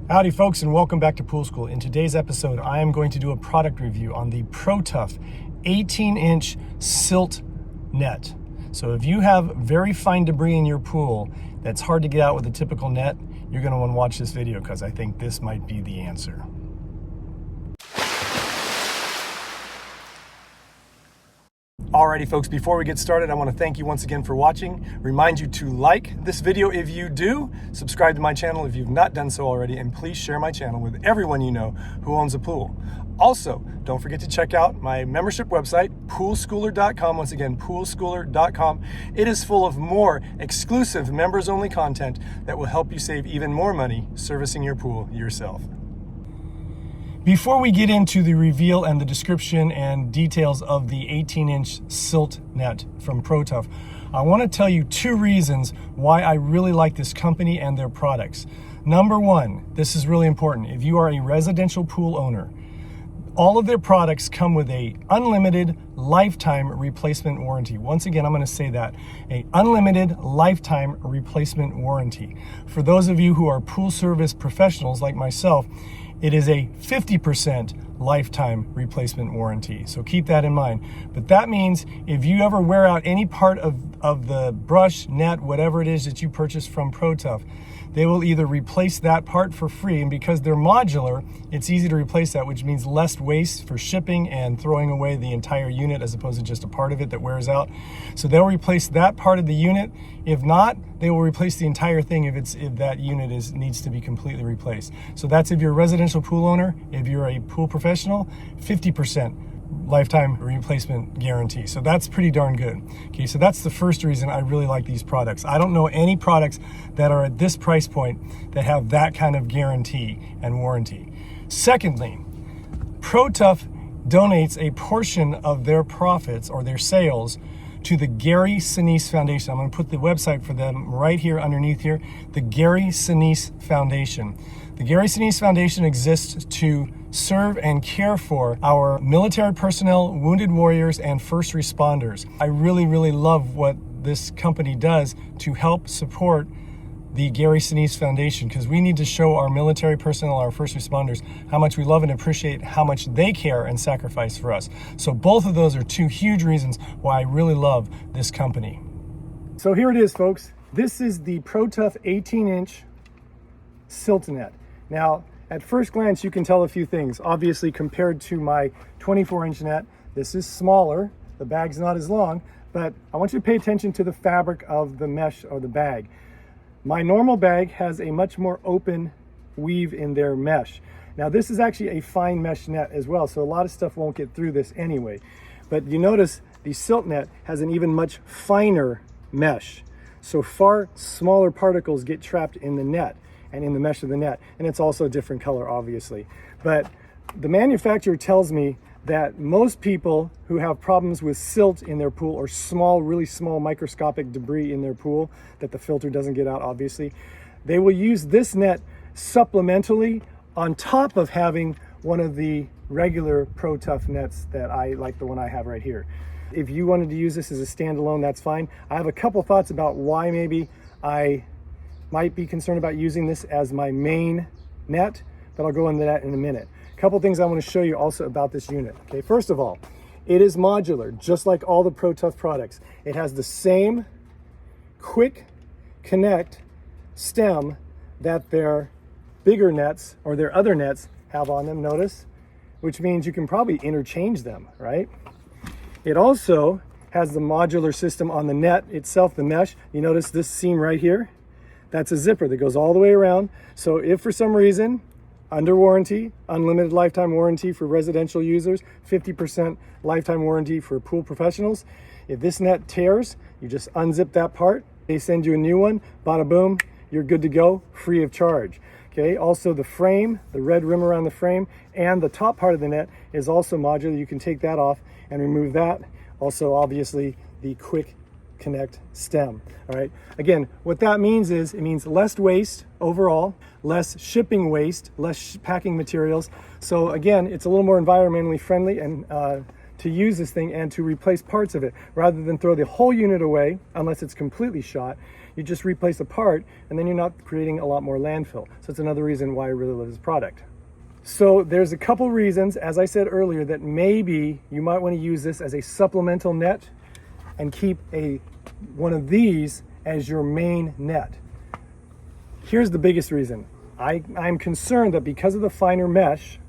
Howdy folks, and welcome back to Pool School. In today's episode, I am going to do a product review on the ProTuff 18-inch Silt net. So if you have very fine debris in your pool that's hard to get out with a typical net, you're going to want to watch this video because I think this might be the answer. Alrighty folks, before we get started, I want to thank you once again for watching. Remind you to like this video if you do, subscribe to my channel if you've not done so already, and please share my channel with everyone you know who owns a pool. Also, don't forget to check out my membership website, poolschooler.com. Once again, poolschooler.com. It is full of more exclusive members-only content that will help you save even more money servicing your pool yourself. Before we get into the reveal and the description and details of the 18-inch Silt net from ProTuff, I want to tell you two reasons why I really like this company and their products. Number one, this is really important. If you are a residential pool owner, all of their products come with a unlimited lifetime replacement warranty. Once again, I'm going to say that, a unlimited lifetime replacement warranty. For those of you who are pool service professionals like myself, it is a 50% lifetime replacement warranty. So keep that in mind. But that means if you ever wear out any part of the brush, net, whatever it is that you purchase from ProTuff, they will either replace that part for free, and because they're modular, it's easy to replace that, which means less waste for shipping and throwing away the entire unit as opposed to just a part of it that wears out. So they'll replace that part of the unit. If not, they will replace the entire thing if that unit needs to be completely replaced. So that's if you're a residential pool owner. If you're a pool professional, 50% lifetime replacement guarantee. So that's pretty darn good. Okay, so that's the first reason I really like these products. I don't know any products that are at this price point that have that kind of guarantee and warranty. Secondly, ProTuff donates a portion of their profits or their sales to the Gary Sinise Foundation. I'm going to put the website for them right here underneath here, the Gary Sinise Foundation. The Gary Sinise Foundation exists to serve and care for our military personnel, wounded warriors, and first responders. I really, really love what this company does to help support the Gary Sinise Foundation, because we need to show our military personnel, our first responders, how much we love and appreciate how much they care and sacrifice for us. So both of those are two huge reasons why I really love this company. So here it is, folks. This is the ProTuff 18-inch Silt net. Now, at first glance, you can tell a few things. Obviously, compared to my 24-inch net, this is smaller. The bag's not as long, but I want you to pay attention to the fabric of the mesh or the bag. My normal bag has a much more open weave in their mesh. Now, this is actually a fine mesh net as well, so a lot of stuff won't get through this anyway. But you notice the Silt net has an even much finer mesh. So far smaller particles get trapped in the net and in the mesh of the net. And it's also a different color, obviously. But the manufacturer tells me that most people who have problems with silt in their pool or small, really small microscopic debris in their pool that the filter doesn't get out, obviously, they will use this net supplementally on top of having one of the regular ProTuff nets that I like, the one I have right here. If you wanted to use this as a standalone, that's fine. I have a couple thoughts about why maybe I might be concerned about using this as my main net, but I'll go into that in a minute. A couple things I want to show you also about this unit. Okay, first of all, it is modular, just like all the ProTuff products. It has the same quick connect stem that their bigger nets or their other nets have on them, notice, which means you can probably interchange them, right? It also has the modular system on the net itself, the mesh. You notice this seam right here? That's a zipper that goes all the way around. So if for some reason, under warranty, unlimited lifetime warranty for residential users, 50% lifetime warranty for pool professionals. If this net tears, you just unzip that part. They send you a new one, bada boom, you're good to go, free of charge. Okay, also the frame, the red rim around the frame, and the top part of the net is also modular. You can take that off and remove that. Also, obviously, the quick connect stem. All right, again, what that means is it means less waste overall, less shipping waste, less packing materials. So again, it's a little more environmentally friendly and to use this thing and to replace parts of it rather than throw the whole unit away unless it's completely shot. you just replace a part, and then you're not creating a lot more landfill. So it's another reason why I really love this product. So there's a couple reasons, as I said earlier, that maybe you might want to use this as a supplemental net and keep one of these as your main net. Here's the biggest reason. I'm concerned that because of the finer mesh,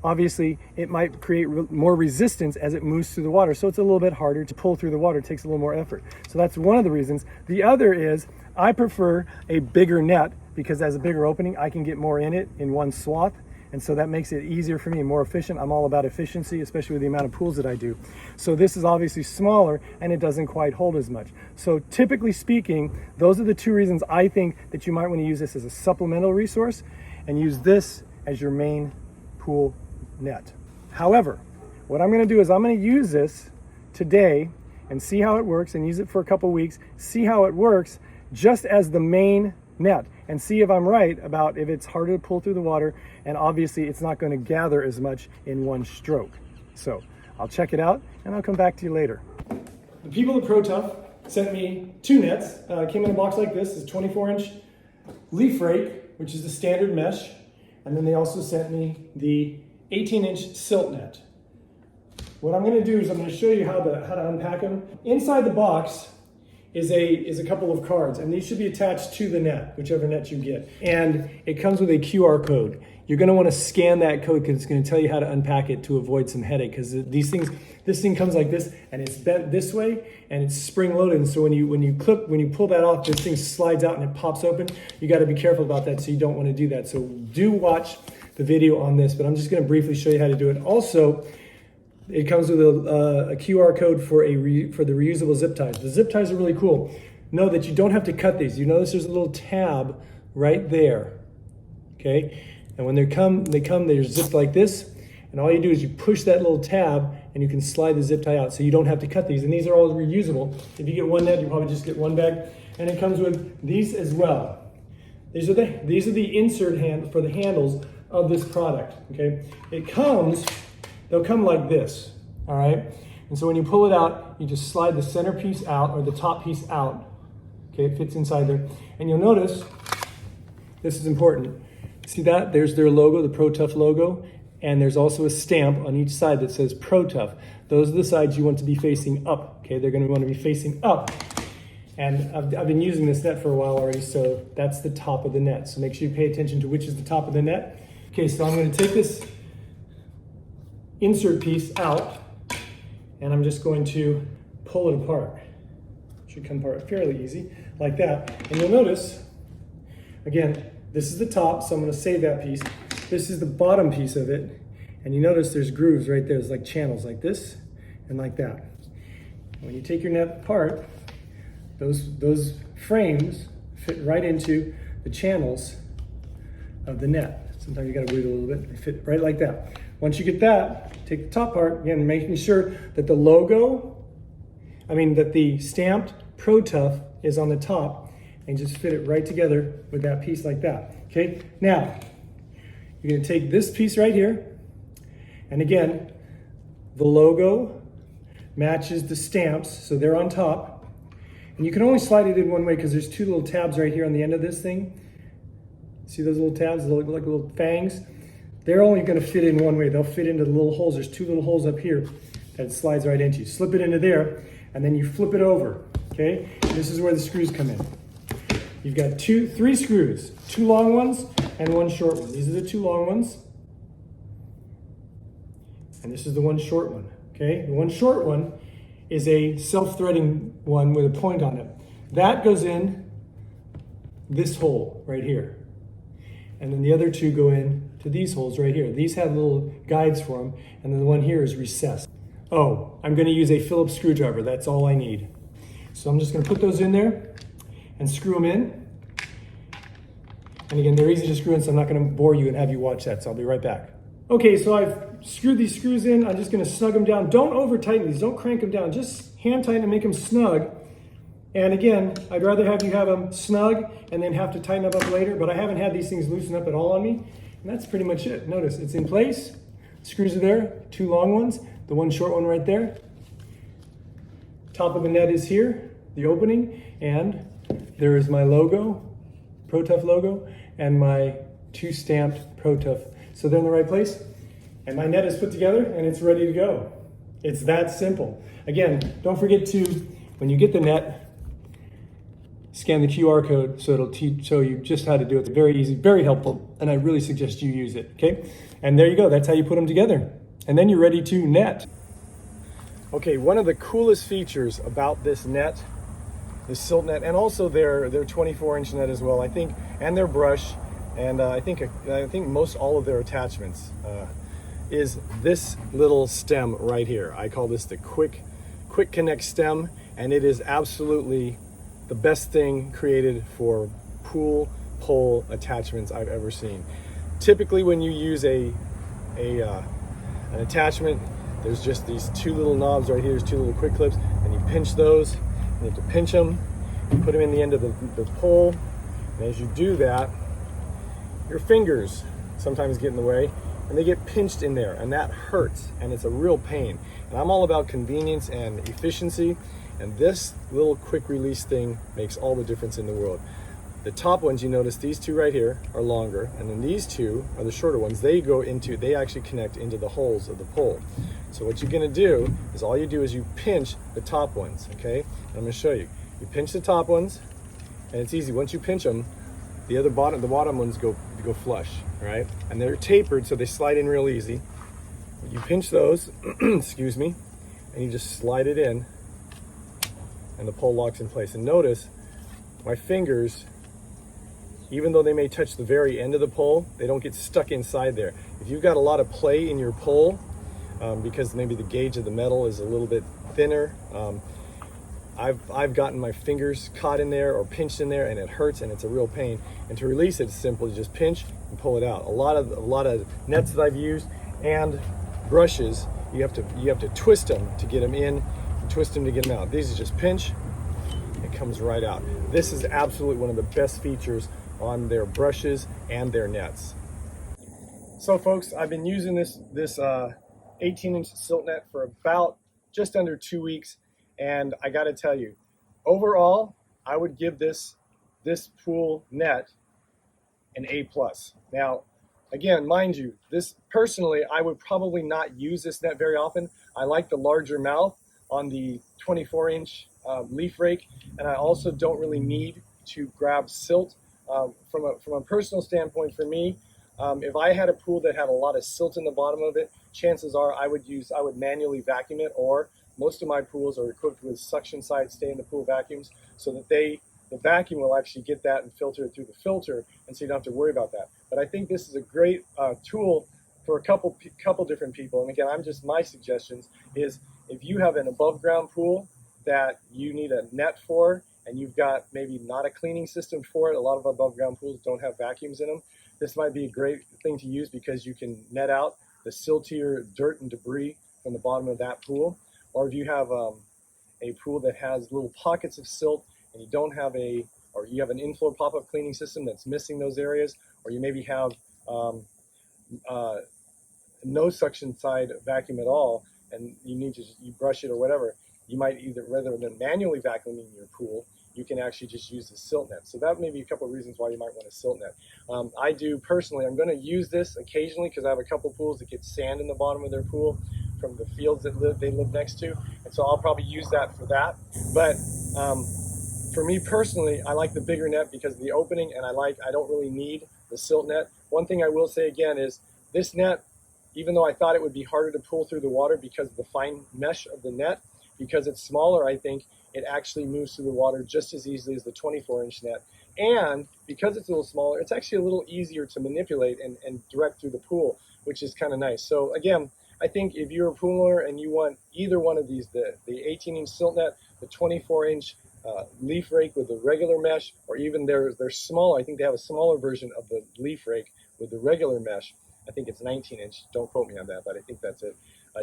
obviously it might create more resistance as it moves through the water. So it's a little bit harder to pull through the water. It takes a little more effort. So that's one of the reasons. The other is I prefer a bigger net because as a bigger opening, I can get more in it in one swath. And so that makes it easier for me and more efficient. I'm all about efficiency, especially with the amount of pools that I do. So this is obviously smaller and it doesn't quite hold as much. So typically speaking, those are the two reasons I think that you might want to use this as a supplemental resource and use this as your main pool net. However, what I'm going to do is I'm going to use this today and see how it works and use it for a couple weeks, see how it works just as the main net and see if I'm right about if it's harder to pull through the water, and obviously it's not going to gather as much in one stroke. So I'll check it out and I'll come back to you later. The people at ProTuff sent me two nets. Came in a box like this. It's 24-inch leaf rake, which is the standard mesh, and then they also sent me the 18-inch silt net. What I'm going to do is I'm going to show you how to unpack them. Inside the box is a couple of cards, and these should be attached to the net, whichever net you get. And it comes with a QR code. You're going to want to scan that code because it's going to tell you how to unpack it to avoid some headache. Because this thing comes like this, and it's bent this way, and it's spring loaded. And so when you pull that off, this thing slides out and it pops open. You got to be careful about that, so you don't want to do that. So do watch the video on this, but I'm just going to briefly show you how to do it. Also, it comes with a QR code for the reusable zip ties. The zip ties are really cool. Know that you don't have to cut these. You notice there's a little tab right there, okay? And when they're zipped like this, and all you do is you push that little tab and you can slide the zip tie out, so you don't have to cut these. And these are all reusable. If you get one net, you probably just get one bag. And it comes with these as well. These are the insert for the handles of this product, okay? They'll come like this, all right? And so when you pull it out, you just slide the center piece out, or the top piece out, okay? It fits inside there. And you'll notice, this is important. See that? There's their logo, the ProTuff logo, and there's also a stamp on each side that says ProTuff. Those are the sides you want to be facing up, okay? They're gonna want to be facing up. And I've been using this net for a while already, so that's the top of the net. So make sure you pay attention to which is the top of the net. Okay, so I'm gonna take this insert piece out, and I'm just going to pull it apart. Should come apart fairly easy, like that. And you'll notice, again, this is the top, so I'm gonna save that piece. This is the bottom piece of it, and you notice there's grooves right there. There's like channels like this and like that. When you take your net apart, those frames fit right into the channels of the net. Sometimes you gotta wait a little bit. They fit right like that. Once you get that, take the top part, again, making sure that that the stamped ProTuff is on the top, and just fit it right together with that piece like that, okay? Now, you're gonna take this piece right here, and again, the logo matches the stamps, so they're on top, and you can only slide it in one way because there's two little tabs right here on the end of this thing. See those little tabs, they look like little fangs? They're only gonna fit in one way. They'll fit into the little holes. There's two little holes up here that it slides right into. You slip it into there, and then you flip it over, okay? This is where the screws come in. You've got three screws, two long ones and one short one. These are the two long ones, and this is the one short one, okay? The one short one is a self-threading one with a point on it. That goes in this hole right here. And then the other two go in to these holes right here. These have little guides for them, and then the one here is recessed. Oh, I'm gonna use a Phillips screwdriver. That's all I need. So I'm just gonna put those in there and screw them in. And again, they're easy to screw in, so I'm not gonna bore you and have you watch that, so I'll be right back. Okay, so I've screwed these screws in. I'm just gonna snug them down. Don't over tighten these, don't crank them down. Just hand tighten and make them snug. And again, I'd rather have you have them snug and then have to tighten them up later, but I haven't had these things loosen up at all on me. And that's pretty much it. Notice it's in place. Screws are there, two long ones, the one short one right there. Top of the net is here, the opening, and there is my logo, ProTuff logo, and my 2 stamped ProTuff. So they're in the right place. And my net is put together and it's ready to go. It's that simple. Again, don't forget to, when you get the net, scan the QR code so it'll show you just how to do it. It's very easy, very helpful, and I really suggest you use it, okay? And there you go, that's how you put them together. And then you're ready to net. Okay, one of the coolest features about this net, the Silt net, and also their 24-inch net as well, I think, and their brush, and I think most all of their attachments, is this little stem right here. I call this the quick connect stem, and it is absolutely the best thing created for pool pole attachments I've ever seen. Typically when you use an attachment, there's just these 2 little knobs right here, there's 2 little quick clips, and you pinch those, and you have to pinch them, you put them in the end of the pole, and as you do that, your fingers sometimes get in the way, and they get pinched in there, and that hurts, and it's a real pain. And I'm all about convenience and efficiency, and this little quick release thing makes all the difference in the world. The top ones, you notice these 2 right here are longer, and then these 2 are the shorter ones. They actually connect into the holes of the pole. So what you're gonna do is all you do is you pinch the top ones, okay? And I'm gonna show you. You pinch the top ones, and it's easy. Once you pinch them, the bottom ones go flush, right? And they're tapered, so they slide in real easy. You pinch those, excuse me, and you just slide it in, and the pole locks in place. And notice my fingers, even though they may touch the very end of the pole, they don't get stuck inside there. If you've got a lot of play in your pole, because maybe the gauge of the metal is a little bit thinner, I've gotten my fingers caught in there or pinched in there, and it hurts, and it's a real pain. And to release it, it's simple. You just pinch and pull it out. A lot of nets that I've used and brushes, you have to twist them to get them in, and twist them to get them out. These is just pinch, it comes right out. This is absolutely one of the best features on their brushes and their nets. So folks, I've been using this 18-inch Silt net for about just under 2 weeks, and I got to tell you, overall, I would give this pool net an A+. Now, again, mind you, this personally, I would probably not use this net very often. I like the larger mouth on the 24-inch leaf rake, and I also don't really need to grab silt. From a personal standpoint, for me, if I had a pool that had a lot of silt in the bottom of it, chances are I would manually vacuum it, or most of my pools are equipped with suction side stay in the pool vacuums, so that the vacuum will actually get that and filter it through the filter, and so you don't have to worry about that. But I think this is a great tool for a couple different people. And again, my suggestions is, if you have an above ground pool that you need a net for, and you've got maybe not a cleaning system for it, a lot of above ground pools don't have vacuums in them, this might be a great thing to use, because you can net out the siltier dirt and debris from the bottom of that pool. Or if you have a pool that has little pockets of silt, and you have an in-floor pop-up cleaning system that's missing those areas, or you maybe have no suction side vacuum at all, and you brush it or whatever, you might either, rather than manually vacuuming your pool, you can actually just use the silt net. So that may be a couple of reasons why you might want a silt net. I do personally, I'm going to use this occasionally because I have a couple pools that get sand in the bottom of their pool from the fields that they live next to, and so I'll probably use that for that. But for me personally, I like the bigger net because of the opening, and I don't really need the silt net. One thing I will say again is, this net, even though I thought it would be harder to pull through the water because of the fine mesh of the net, because it's smaller, I think it actually moves through the water just as easily as the 24-inch net. And because it's a little smaller, it's actually a little easier to manipulate and direct through the pool, which is kind of nice. So again, I think if you're a pool owner and you want either one of these, the 18-inch silt net, the 24-inch leaf rake with the regular mesh, or even they're smaller, I think they have a smaller version of the leaf rake with the regular mesh. I think it's 19-inch, don't quote me on that, but I think that's it.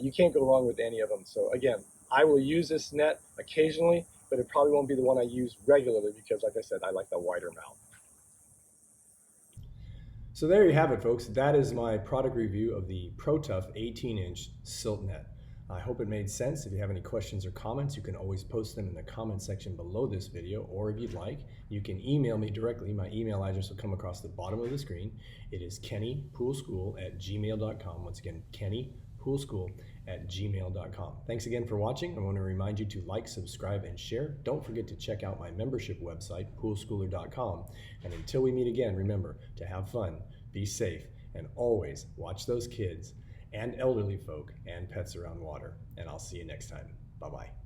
You can't go wrong with any of them. So again, I will use this net occasionally, but it probably won't be the one I use regularly because, like I said, I like the wider mouth. So there you have it, folks. That is my product review of the ProTuff 18-inch Silt net. I hope it made sense. If you have any questions or comments, you can always post them in the comment section below this video, or if you'd like, you can email me directly. My email address will come across the bottom of the screen. It is kennypoolschool@gmail.com. Once again, kennypoolschool@gmail.com. Thanks again for watching. I want to remind you to like, subscribe, and share. Don't forget to check out my membership website, poolschooler.com. And until we meet again, remember to have fun, be safe, and always watch those kids and elderly folk and pets around water. And I'll see you next time. Bye-bye.